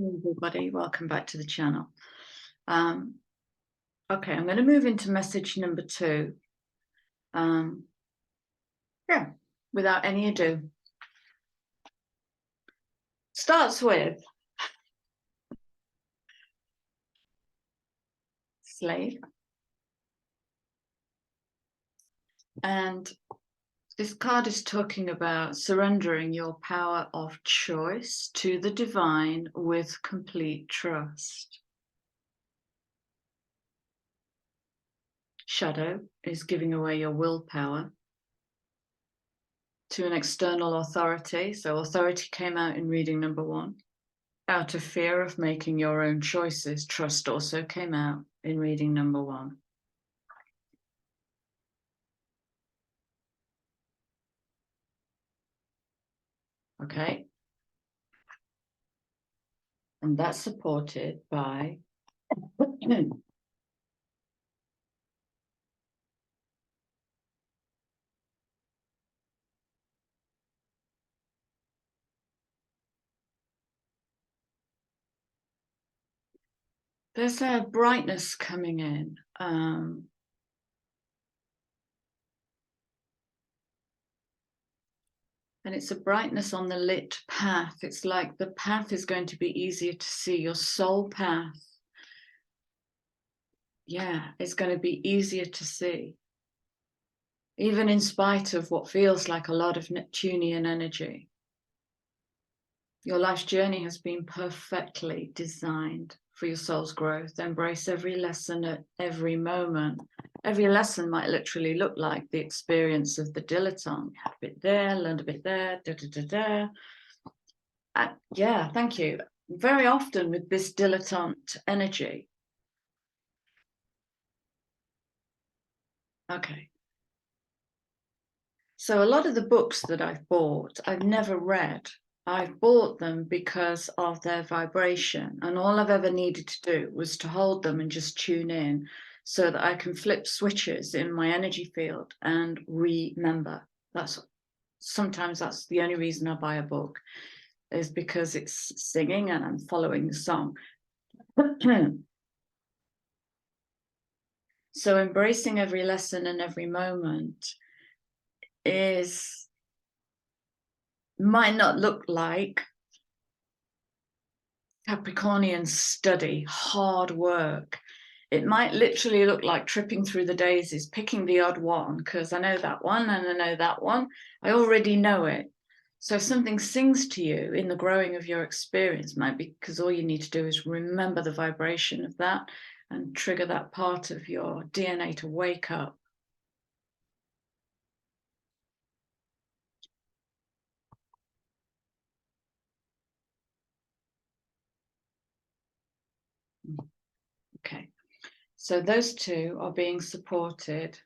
Everybody, welcome back to the channel. Okay, I'm going to move into message number 2. Yeah, without any ado. Starts with slave. And this card is talking about surrendering your power of choice to the divine with complete trust. Shadow is giving away your willpower to an external authority. So authority came out in reading number 1. Out of fear of making your own choices, trust also came out in reading number 1. Okay. And that's supported by there's a brightness coming in. And it's a brightness on the lit path. It's like the path is going to be easier to see, your soul path. Yeah, it's going to be easier to see. Even in spite of what feels like a lot of Neptunian energy. Your life's journey has been perfectly designed for your soul's growth. Embrace every lesson at every moment. Every lesson might literally look like the experience of the dilettante. Had a bit there, learned a bit there, yeah, thank you. Very often with this dilettante energy. Okay. So a lot of the books that I've bought, I've never read. I've bought them because of their vibration, and all I've ever needed to do was to hold them and just tune in so that I can flip switches in my energy field and remember. Sometimes that's the only reason I buy a book, is because it's singing and I'm following the song. So embracing every lesson and every moment might not look like Capricornian study, hard work. It might literally look like tripping through the daisies, picking the odd one, because I know that one and I know that one. I already know it. So if something sings to you in the growing of your experience, might be because all you need to do is remember the vibration of that and trigger that part of your DNA to wake up. Okay, so those two are being supported.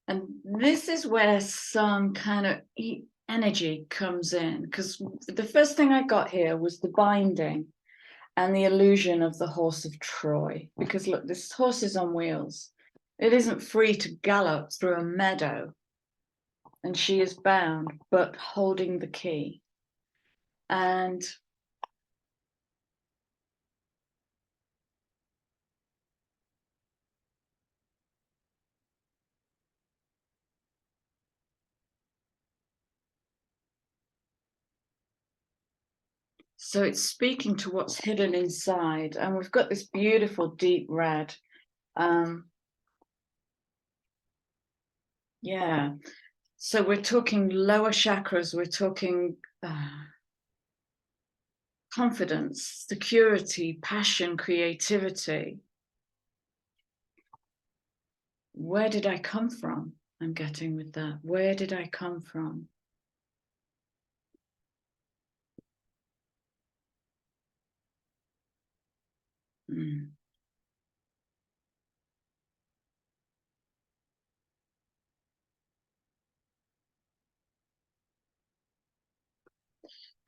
And this is where some kind of energy comes in, because the first thing I got here was the binding and the illusion of the horse of Troy. Because look, this horse is on wheels. It isn't free to gallop through a meadow, and she is bound, but holding the key. And so it's speaking to what's hidden inside. And we've got this beautiful deep red. Yeah. So we're talking lower chakras, we're talking confidence, security, passion, creativity. Where did I come from? I'm getting with that. Where did I come from?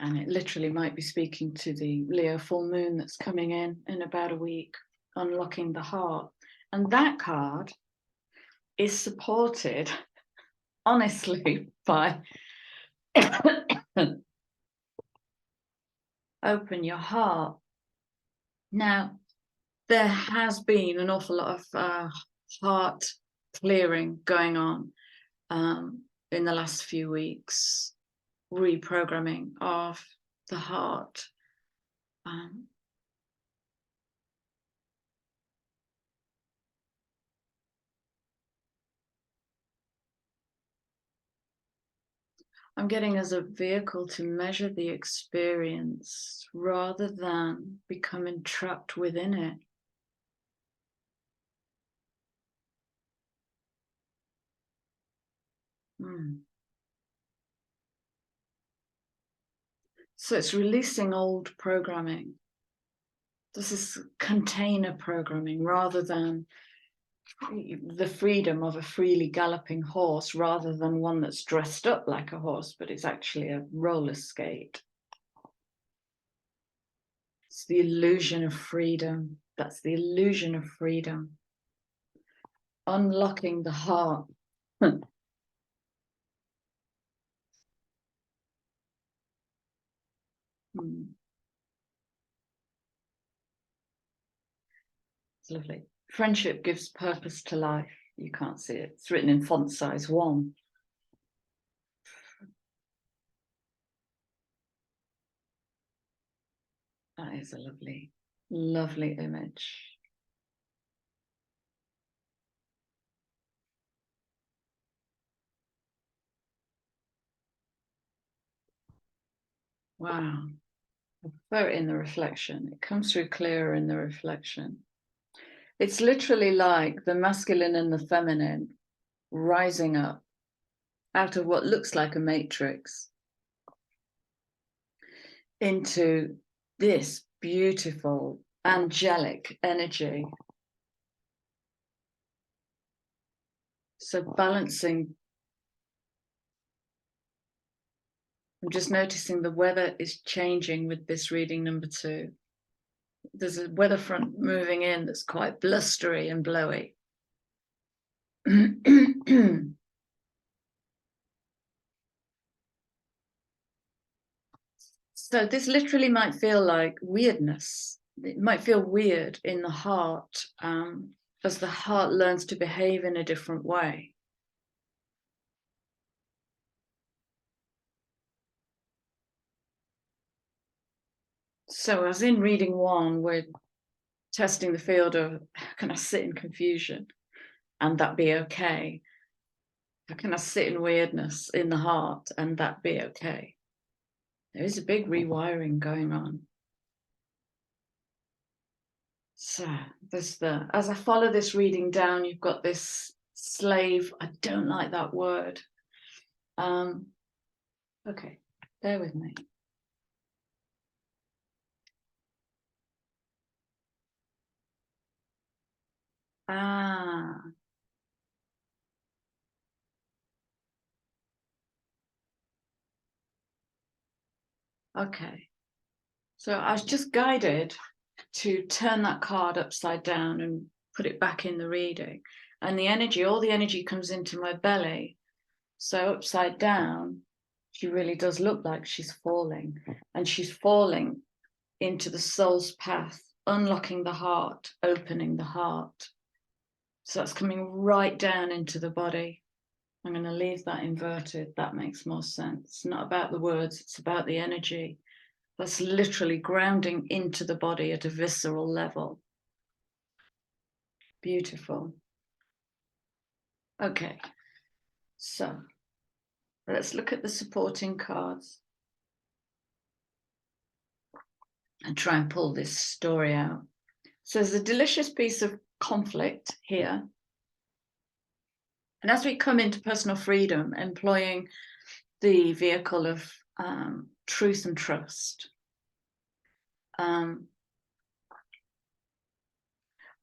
And it literally might be speaking to the Leo full moon that's coming in about a week, unlocking the heart. And that card is supported, honestly, by open your heart. Now, there has been an awful lot of heart clearing going on in the last few weeks, reprogramming of the heart. I'm getting as a vehicle to measure the experience rather than becoming trapped within it. So it's releasing old programming. This is container programming rather than the freedom of a freely galloping horse, rather than one that's dressed up like a horse, but it's actually a roller skate. It's the illusion of freedom. That's the illusion of freedom. Unlocking the heart. It's lovely. Friendship gives purpose to life. You can't see it. It's written in font size 1. That is a lovely, lovely image. Wow. I prefer it in the reflection. It comes through clearer in the reflection. It's literally like the masculine and the feminine rising up out of what looks like a matrix into this beautiful angelic energy. So balancing. I'm just noticing the weather is changing with this reading number 2. There's a weather front moving in that's quite blustery and blowy. So this literally might feel like weirdness. It might feel weird in the heart as the heart learns to behave in a different way. So as in reading 1, we're testing the field of how can I sit in confusion and that be okay? How can I sit in weirdness in the heart and that be okay? There is a big rewiring going on. So there's as I follow this reading down, you've got this slave. I don't like that word. Okay, bear with me. Okay. So I was just guided to turn that card upside down and put it back in the reading. And the energy, all the energy comes into my belly. So upside down, she really does look like she's falling. And she's falling into the soul's path, unlocking the heart, opening the heart. So that's coming right down into the body. I'm going to leave that inverted. That makes more sense. It's not about the words, it's about the energy. That's literally grounding into the body at a visceral level. Beautiful. Okay, so let's look at the supporting cards and try and pull this story out. So there's a delicious piece of conflict here. And as we come into personal freedom, employing the vehicle of truth and trust, we're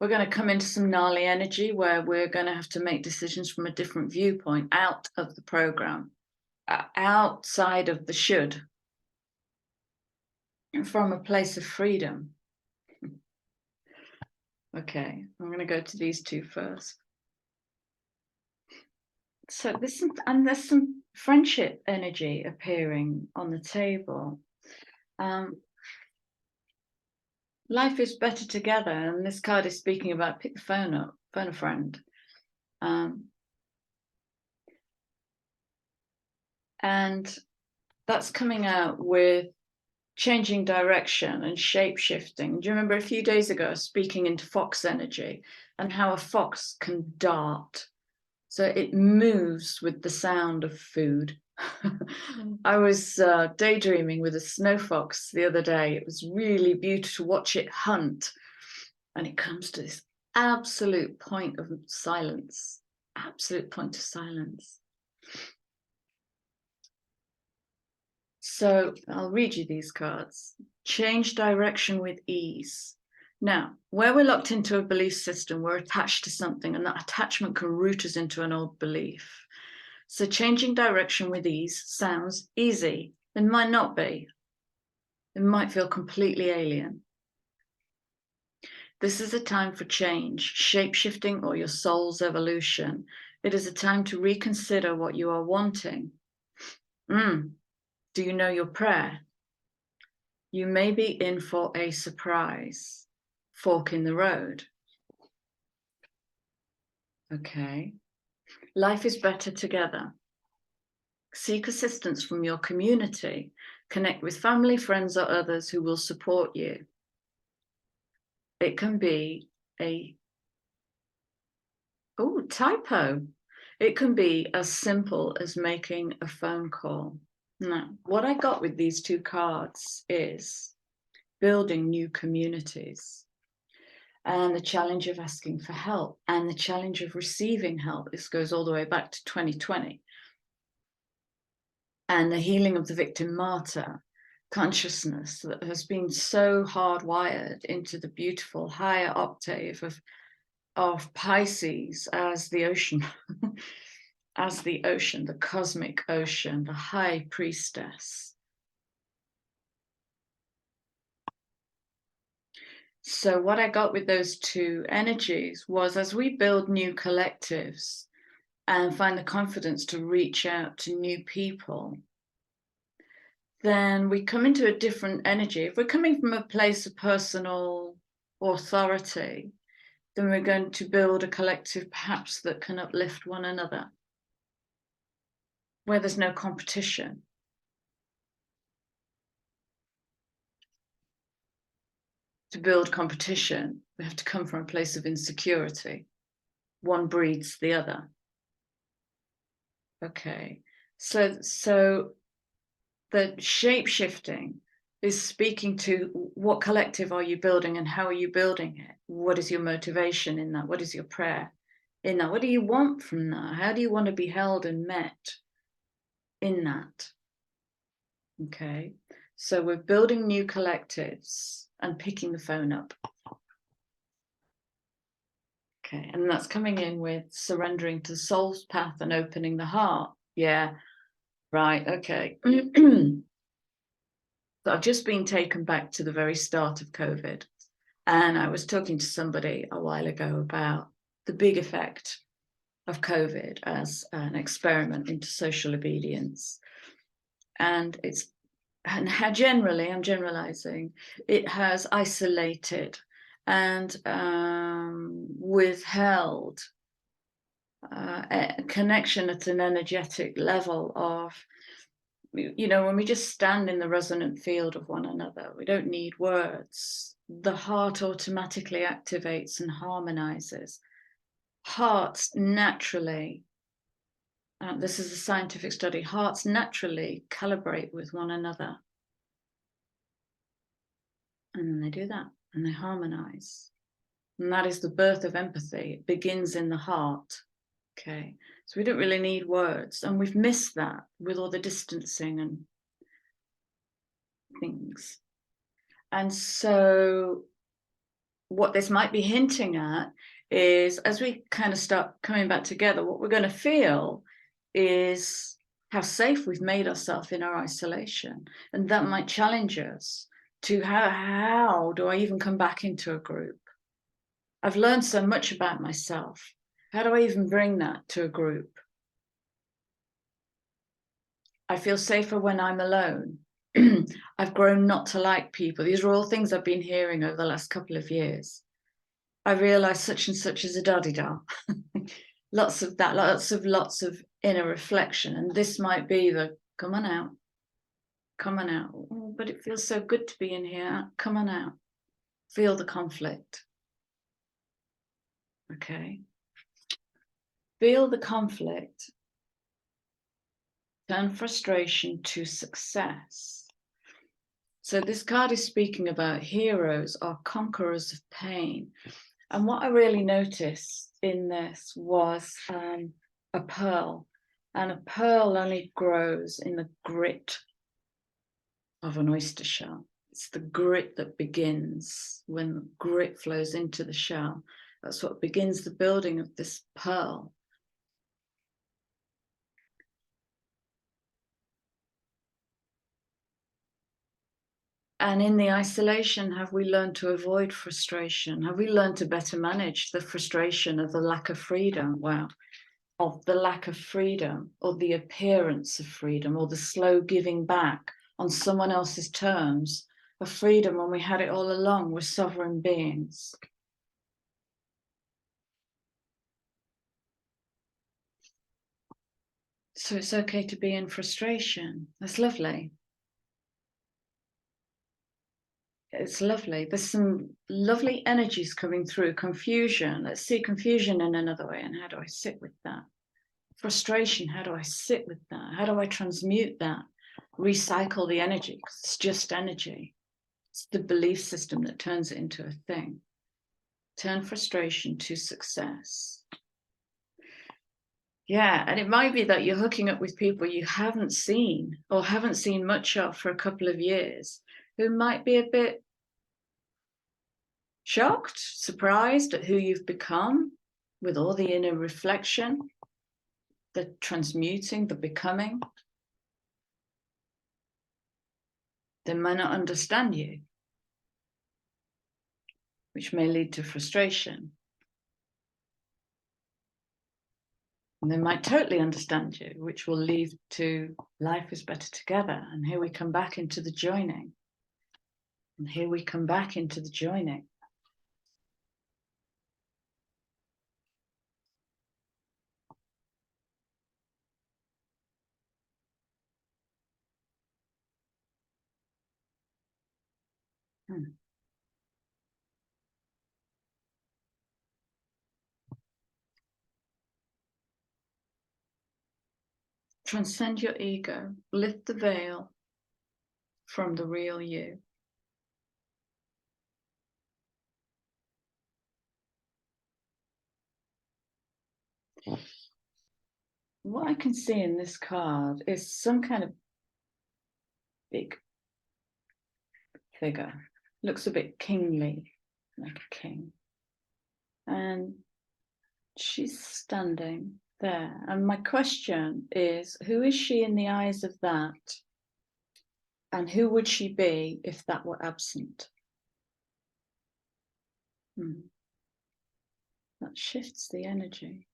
going to come into some gnarly energy where we're going to have to make decisions from a different viewpoint, out of the program, outside of the should, from a place of freedom. Okay, I'm going to go to these 2 first. So there's some friendship energy appearing on the table. Life is better together, and this card is speaking about pick the phone up, phone a friend. And that's coming out with changing direction and shape shifting. Do you remember a few days ago speaking into fox energy and how a fox can dart? So it moves with the sound of food. I was daydreaming with a snow fox the other day. It was really beautiful to watch it hunt. And it comes to this absolute point of silence, absolute point of silence. So I'll read you these cards. Change direction with ease. Now, where we're locked into a belief system, we're attached to something, and that attachment can root us into an old belief. So changing direction with ease sounds easy. It might not be. It might feel completely alien. This is a time for change, shape-shifting, or your soul's evolution. It is a time to reconsider what you are wanting. Do you know your prayer? You may be in for a surprise. Fork in the road. Okay. Life is better together. Seek assistance from your community. Connect with family, friends, or others who will support you. It can be a typo. It can be as simple as making a phone call. Now, what I got with these two cards is building new communities and the challenge of asking for help and the challenge of receiving help. This goes all the way back to 2020. And the healing of the victim martyr consciousness that has been so hardwired into the beautiful higher octave of Pisces as the ocean, as the ocean, the cosmic ocean, the high priestess. So what I got with those two energies was, as we build new collectives and find the confidence to reach out to new people, then we come into a different energy. If we're coming from a place of personal authority, then we're going to build a collective perhaps that can uplift one another, where there's no competition. To build competition, we have to come from a place of insecurity. One breeds the other. Okay, so the shape-shifting is speaking to what collective are you building and how are you building it? What is your motivation in that? What is your prayer in that? What do you want from that? How do you want to be held and met in that? Okay, so we're building new collectives and picking the phone up. Okay, and that's coming in with surrendering to the soul's path and opening the heart. Yeah, right, okay. So I've just been taken back to the very start of COVID. And I was talking to somebody a while ago about the big effect of COVID as an experiment into social obedience. And how generally, I'm generalizing, it has isolated and withheld a connection at an energetic level of, when we just stand in the resonant field of one another, we don't need words. The heart automatically activates and harmonizes. Hearts naturally, this is a scientific study, hearts naturally calibrate with one another. And then they do that, and they harmonize. And that is the birth of empathy. It begins in the heart. Okay, so we don't really need words, and we've missed that with all the distancing and things. And so what this might be hinting at is, as we kind of start coming back together, what we're going to feel is how safe we've made ourselves in our isolation. And that might challenge us to how do I even come back into a group? I've learned so much about myself. How do I even bring that to a group? I feel safer when I'm alone. I've grown not to like people. These are all things I've been hearing over the last couple of years. I realise such and such is a da-di-da. Lots of that, lots of inner reflection. And this might be the, come on out. Come on out. Oh, but it feels so good to be in here. Come on out. Feel the conflict. Okay. Feel the conflict. Turn frustration to success. So this card is speaking about heroes or conquerors of pain. And what I really noticed in this was a pearl. And a pearl only grows in the grit of an oyster shell. It's the grit that begins when the grit flows into the shell. That's what begins the building of this pearl. And in the isolation, have we learned to avoid frustration? Have we learned to better manage the frustration of the lack of freedom? Wow. Of the lack of freedom, or the appearance of freedom, or the slow giving back on someone else's terms of freedom when we had it all along. We're sovereign beings. So it's okay to be in frustration. That's lovely. It's lovely. There's some lovely energies coming through. Confusion. Let's see confusion in another way. And how do I sit with that? Frustration. How do I sit with that? How do I transmute that? Recycle the energy, because it's just energy. It's the belief system that turns it into a thing. Turn frustration to success. Yeah, and it might be that you're hooking up with people you haven't seen or haven't seen much of for a couple of years, who might be a bit shocked, surprised at who you've become with all the inner reflection, the transmuting, the becoming. They might not understand you, which may lead to frustration. And they might totally understand you, which will lead to life is better together. And here we come back into the joining. And here we come back into the joining. Transcend your ego, lift the veil from the real you. What I can see in this card is some kind of big figure. Looks a bit kingly, like a king. And she's standing there. And my question is, who is she in the eyes of that? And who would she be if that were absent? That shifts the energy.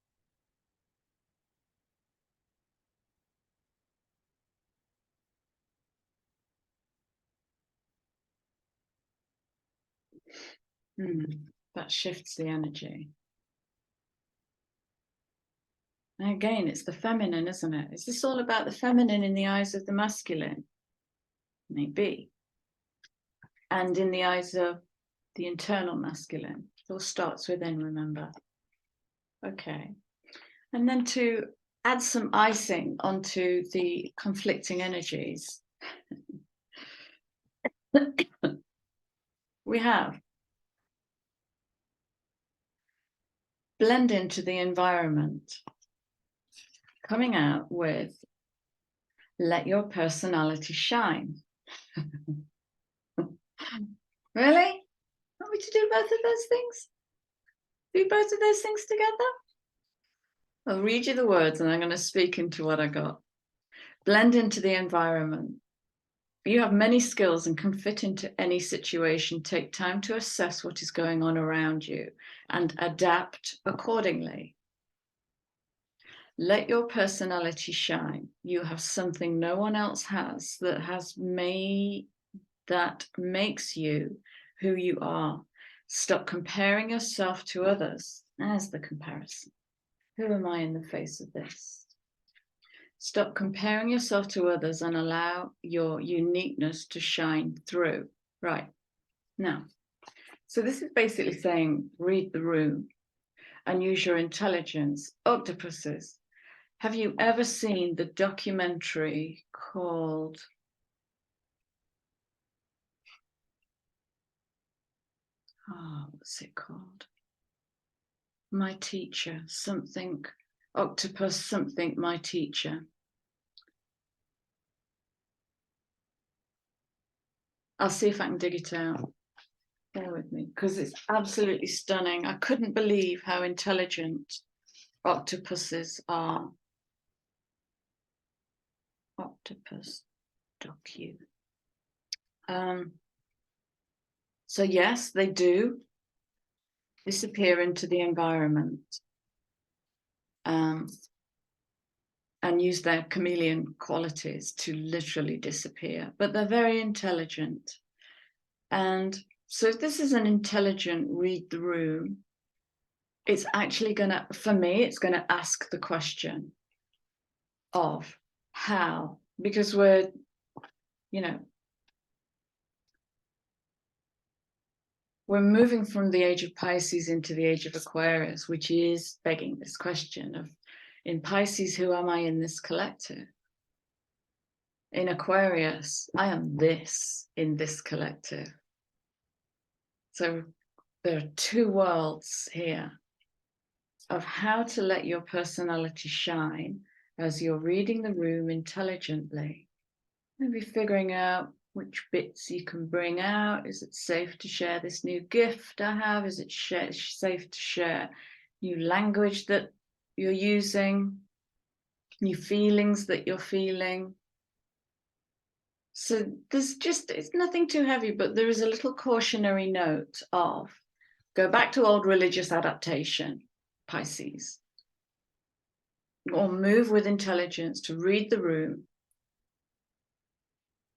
That shifts the energy. And again, it's the feminine, isn't it? Is this all about the feminine in the eyes of the masculine? Maybe. And in the eyes of the internal masculine. It all starts within, remember. Okay. And then to add some icing onto the conflicting energies, we have blend into the environment, coming out with let your personality shine. Really? Want me to do both of those things? Do both of those things together? I'll read you the words and I'm going to speak into what I got. Blend into the environment. You have many skills and can fit into any situation. Take time to assess what is going on around you and adapt accordingly. Let your personality shine. You have something no one else has that makes you who you are. Stop comparing yourself to others. There's the comparison. Who am I in the face of this? Stop comparing yourself to others and allow your uniqueness to shine through. Right. Now, so this is basically saying, read the room and use your intelligence. Octopuses. Have you ever seen the documentary called what's it called? My Teacher, something, Octopus, something, My Teacher. I'll see if I can dig it out. Bear with me, because it's absolutely stunning. I couldn't believe how intelligent octopuses are. Octopus docu. So yes, they do disappear into the environment and use their chameleon qualities to literally disappear, but they're very intelligent. And so if this is an intelligent read the room, it's actually gonna, for me, it's gonna ask the question of how, because we're, we're moving from the age of Pisces into the age of Aquarius, which is begging this question of, in Pisces, who am I in this collective? In Aquarius, I am this in this collective. So there are two worlds here of how to let your personality shine as you're reading the room intelligently. Maybe figuring out which bits you can bring out. Is it safe to share this new gift I have? Is it safe to share new language that you're using, new feelings that you're feeling? So it's nothing too heavy, but there is a little cautionary note of, go back to old religious adaptation, Pisces, or move with intelligence to read the room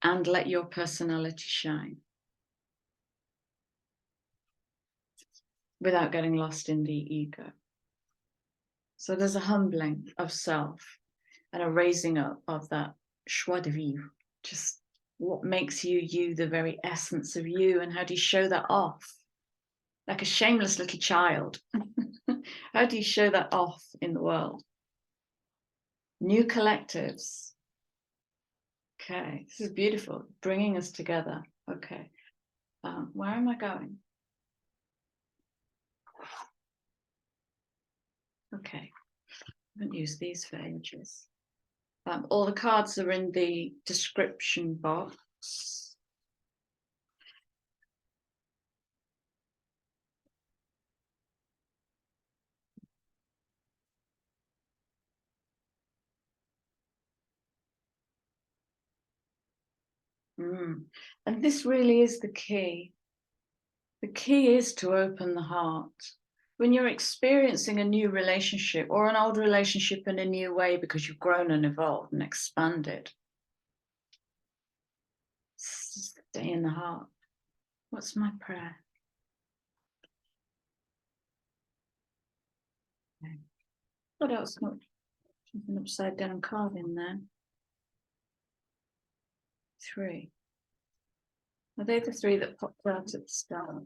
and let your personality shine without getting lost in the ego. So there's a humbling of self and a raising up of that joie de vivre, just what makes you you, the very essence of you, and how do you show that off? Like a shameless little child. How do you show that off in the world? New collectives. Okay, this is beautiful, bringing us together. Okay, where am I going? Okay, I haven't used these for ages. All the cards are in the description box. And this really is the key. The key is to open the heart. When you're experiencing a new relationship or an old relationship in a new way because you've grown and evolved and expanded, stay in the heart. What's my prayer? Okay. What else? An upside down card in there. 3. Are they the 3 that popped out at the start?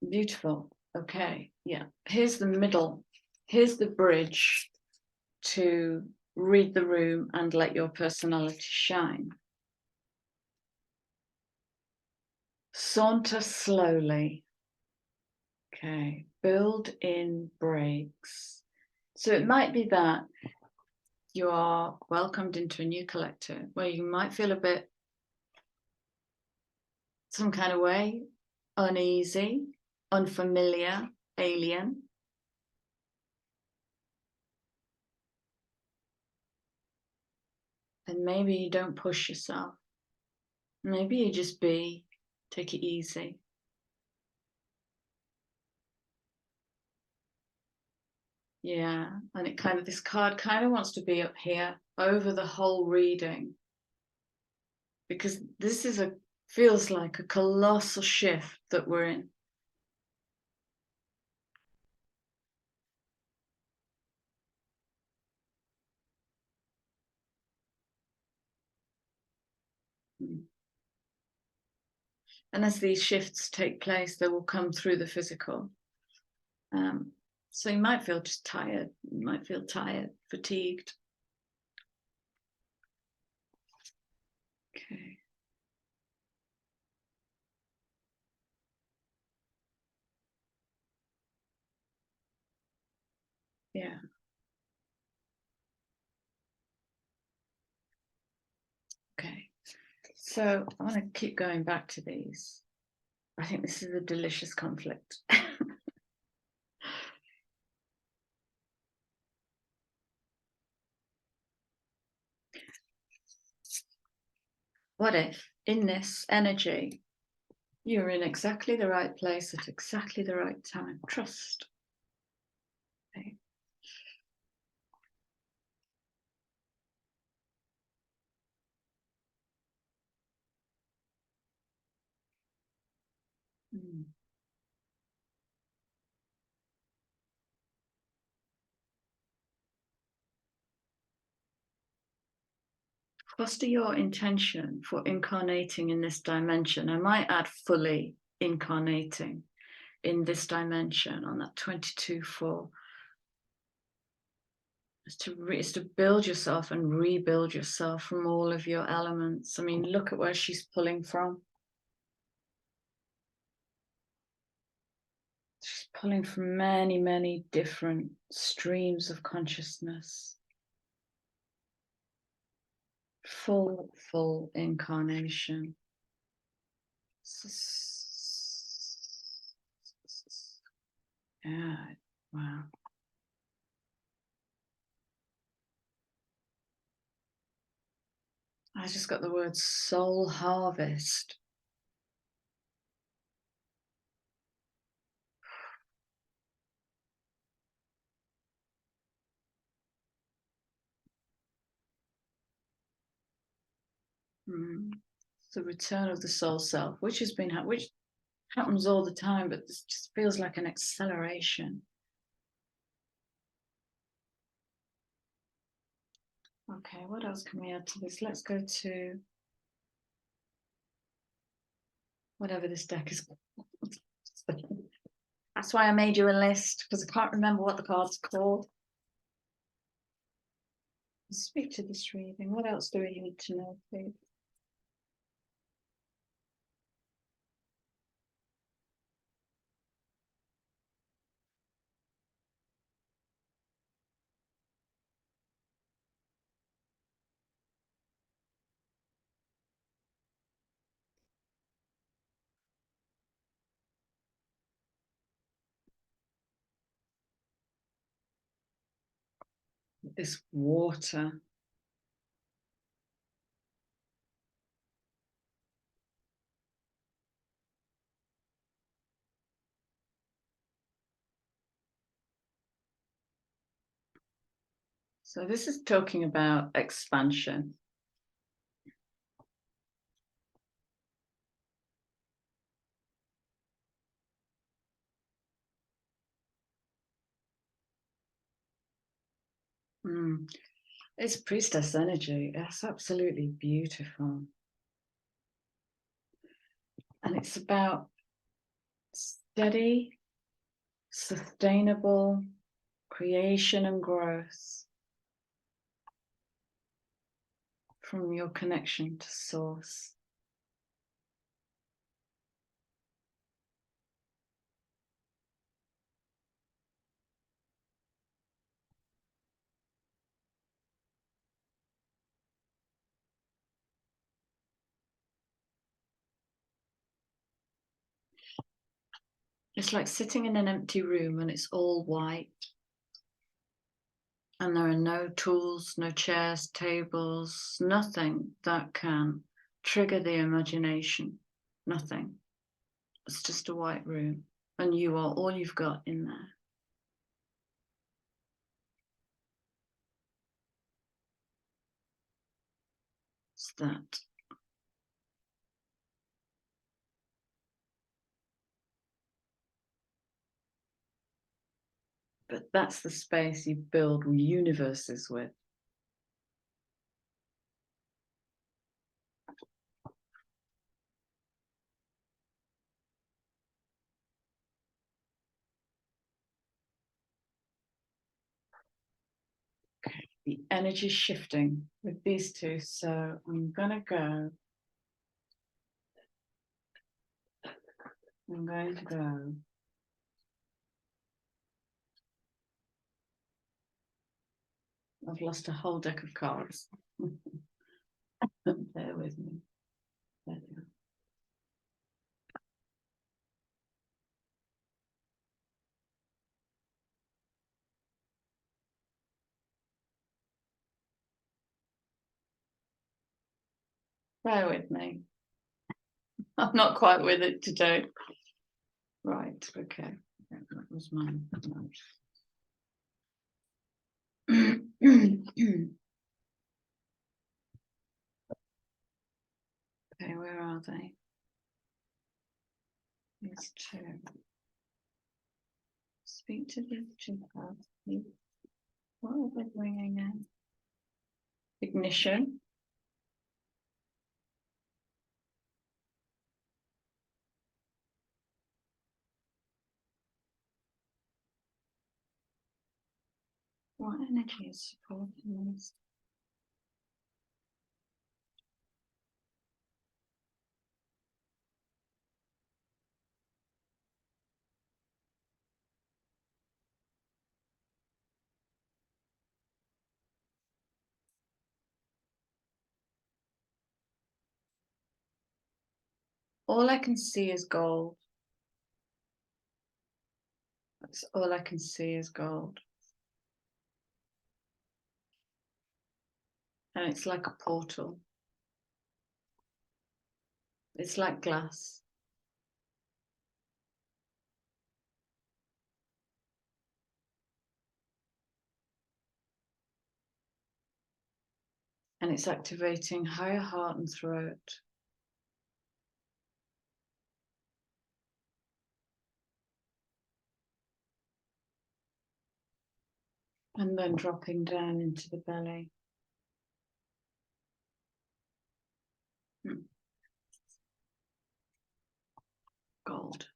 Beautiful. Okay, yeah. Here's the middle. Here's the bridge to read the room and let your personality shine. Saunter slowly. Okay, build in breaks. So it might be that you are welcomed into a new collective where you might feel a bit some kind of way, uneasy, unfamiliar, alien. And maybe you don't push yourself. Maybe you just be, take it easy. Yeah, and it kind of, this card kind of wants to be up here over the whole reading, because this is feels like a colossal shift that we're in. And as these shifts take place, they will come through the physical. So you might feel just tired, you might feel tired, fatigued. Okay. Yeah. Okay. So I want to keep going back to these. I think this is a delicious conflict. What if in this energy, you're in exactly the right place at exactly the right time? Trust. Okay. Foster your intention for incarnating in this dimension. I might add fully incarnating in this dimension on that 22-4. Is to build yourself and rebuild yourself from all of your elements. I mean, look at where she's pulling from. She's pulling from many, many different streams of consciousness. Full incarnation. Yeah, wow. I just got the word soul harvest. It's the return of the soul self, which happens all the time, but this just feels like an acceleration. Okay, what else can we add to this? Let's go to whatever this deck is called. That's why I made you a list, because I can't remember what the card's called. Speak to this reading. What else do we need to know, please? This water. So this is talking about expansion. It's priestess energy. It's absolutely beautiful. And it's about steady, sustainable creation and growth from your connection to source. It's like sitting in an empty room and it's all white. And there are no tools, no chairs, tables, nothing that can trigger the imagination. Nothing. It's just a white room. And you are all you've got in there. That's that. But that's the space you build universes with. Okay, the energy shifting with these two. So I'm going to go. I've lost a whole deck of cards. Bear with me. There they are. Bear with me. I'm not quite with it today. Right, okay. That was mine. Okay, where are they? These two. Speak to the two cards. What are they bringing in? Ignition. What energy is supporting this? All I can see is gold. That's all I can see is gold. And it's like a portal. It's like glass. And it's activating higher heart and throat. And then dropping down into the belly. Gold.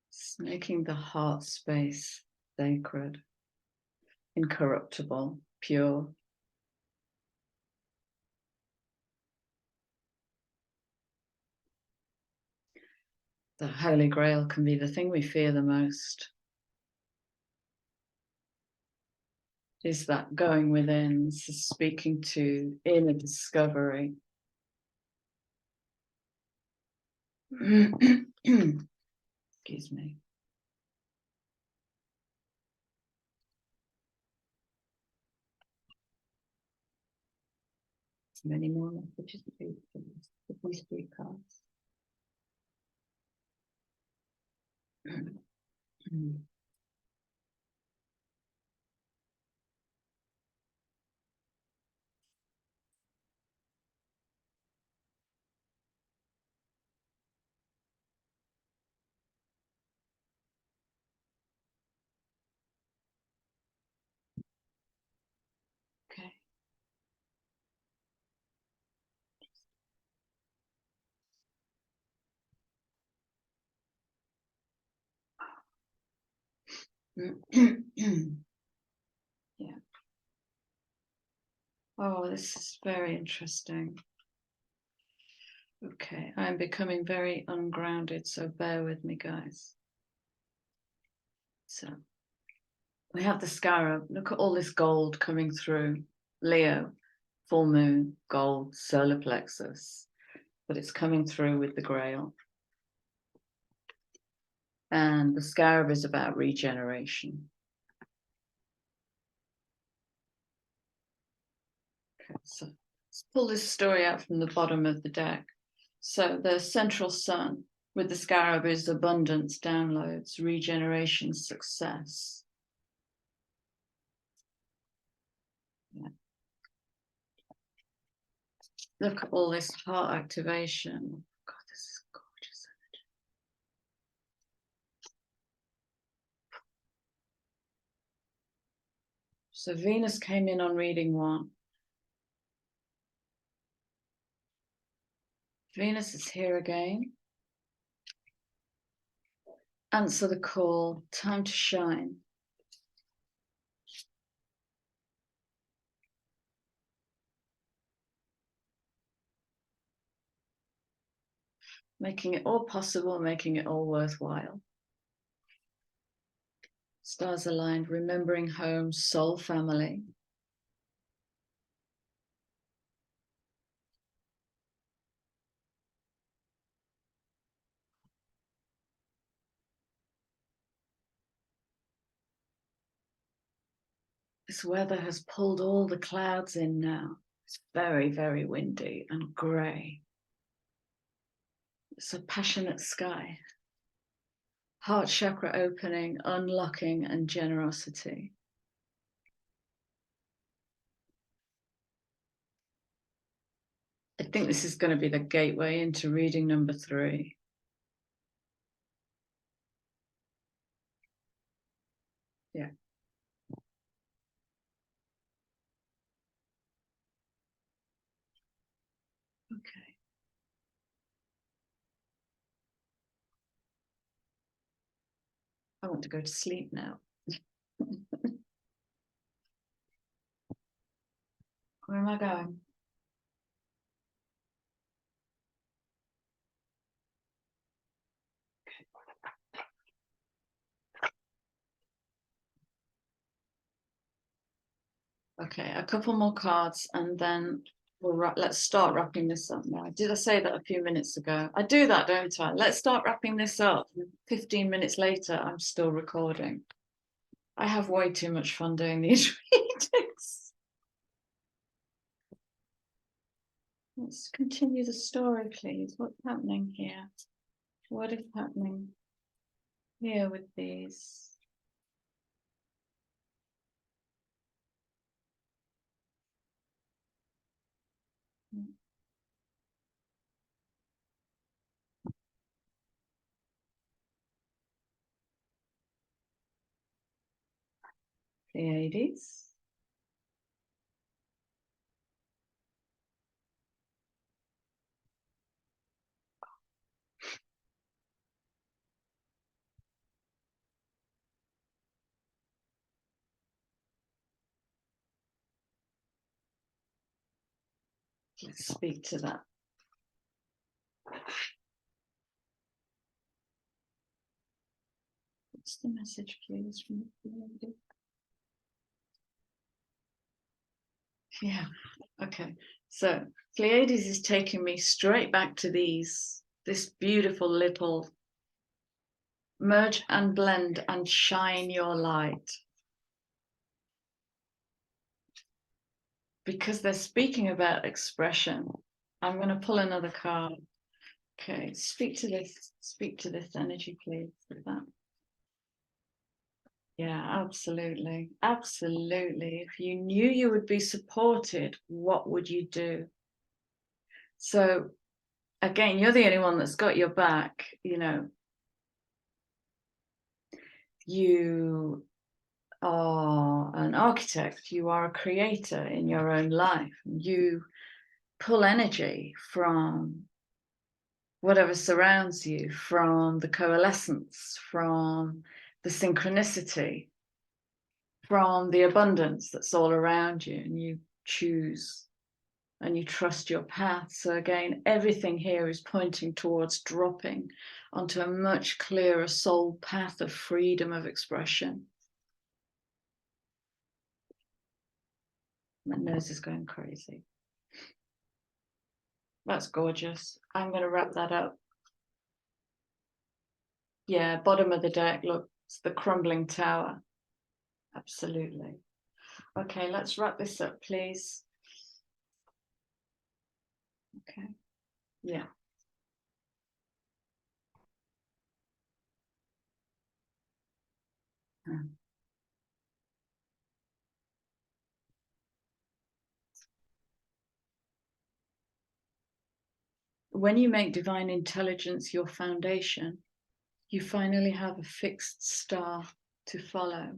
It's making the heart space sacred, incorruptible, pure. The Holy Grail can be the thing we fear the most. Is that going within, speaking to inner discovery. Excuse me. Many more messages to these three cards. Okay. Yeah. Oh, this is very interesting. Okay, I'm becoming very ungrounded, so bear with me, guys. So We have the scarab. Look at all this gold coming through. Leo, full moon, gold, solar plexus. But it's coming through with the grail. And the scarab is about regeneration. Okay, so let's pull this story out from the bottom of the deck. So the central sun with the scarab is abundance, downloads, regeneration, success. Yeah. Look at all this heart activation. God, this is gorgeous energy. So Venus came in on reading 1. Venus is here again. Answer the call, time to shine. Making it all possible, making it all worthwhile. Stars aligned, remembering home, soul family. This weather has pulled all the clouds in now. It's very, very windy and grey. It's a passionate sky. Heart chakra opening, unlocking, and generosity. I think this is going to be the gateway into reading number 3. Yeah. Okay. I want to go to sleep now. Where am I going? Okay, a couple more cards and then let's start wrapping this up now. Did I say that a few minutes ago? I do that, don't I? Let's start wrapping this up. 15 minutes later, I'm still recording. I have way too much fun doing these readings. Let's continue the story, please. What's happening here? What is happening here with these? Pleiades. Let's speak to that. What's the message, please, from the Pleiades? Yeah, okay. So Pleiades is taking me straight back to this beautiful little merge and blend and shine your light. Because they're speaking about expression. I'm going to pull another card. Okay, speak to this energy, please. With that. Yeah, absolutely. Absolutely. If you knew you would be supported, what would you do? So again, you're the only one that's got your back, you know. You are an architect, you are a creator in your own life. You pull energy from whatever surrounds you, from the coalescence, from the synchronicity, from the abundance that's all around you, and you choose and you trust your path. So again, everything here is pointing towards dropping onto a much clearer soul path of freedom of expression. My nose is going crazy. That's gorgeous. I'm going to wrap that up. Yeah, bottom of the deck, look, it's the crumbling tower. Absolutely. Okay, let's wrap this up, please. Okay, yeah. When you make divine intelligence your foundation, you finally have a fixed star to follow.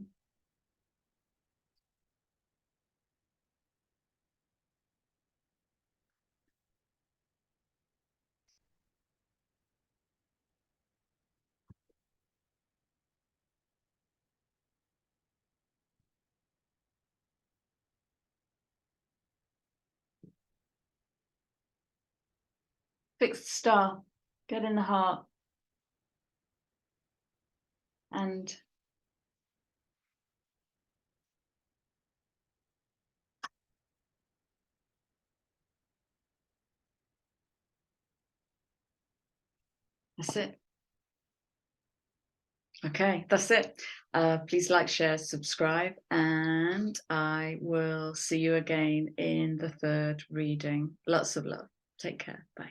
Fixed star, get in the heart. And that's it. Okay, that's it. Please like, share, subscribe, and I will see you again in the third reading. Lots of love. Take care. Bye.